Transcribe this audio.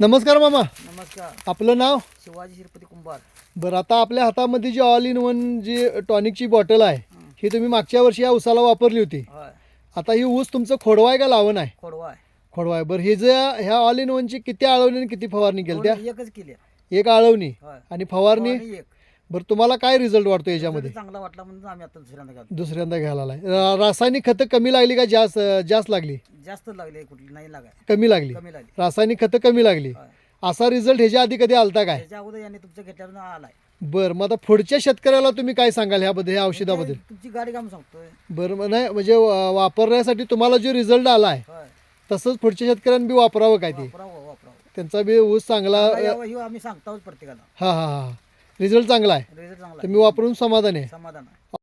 नमस्कार मामा, नमस्कार. आपलं नाव? शिवाजी श्रीपती कुंभार. बरं, आता आपल्या हातामध्ये जी ऑल इन वन जी टॉनिकची बॉटल आहे ही तुम्ही मागच्या वर्षी या ऊसाला वापरली होती. होय. आता ही ऊस तुमचं खोडवा आहे का लावण आहे? खोडवा आहे. खोडवा आहे. बरं, हे जे ह्या ऑल इन वनची किती आळवणी आणि किती फवारणी केली त्या? एकच केली. एक आळवणी होय. आणि फवारणी. फवारणी एक. बरं, तुम्हाला काय रिझल्ट वाटतो याच्यामध्ये? चांगला वाटला म्हणून आम्ही आता दुसऱ्यांदा घालतो. दुसऱ्यांदा घ्यायला आलाय. रासायनिक खतं कमी लागली का जास्त जास्त लागली? जास्त लागले, कुठली नाही लागाय. कमी लागली. कमी लागली. रासायनिक खतं कमी लागली. होय. असा रिझल्ट ह्याच्या आधी कधी आलता काय? त्याच्या अगोदर याने तुमच्या घेतल्यावर आलाय. बरं, मग आता पुढच्या शेतकऱ्याला तुम्ही काय सांगाल ह्याबद्दल, ह्या औषधाबद्दल? तुमची गाडी काम सांगतोय. बरं, मग नाही म्हणजे वापरण्यासाठी तुम्हाला जो रिझल्ट आला आहे होय. तसंच पुढच्या शेतकऱ्यांनी बी वापरावं काय ते? वापरावं. त्यांचा बी ऊस चांगला. हे आम्ही सांगतो प्रत्येकाला. हा हा हा, रिझल्ट चांगला आहे. रिझल्ट चांगला तुम्ही वापरून समाधान आहे? समाधान आहे.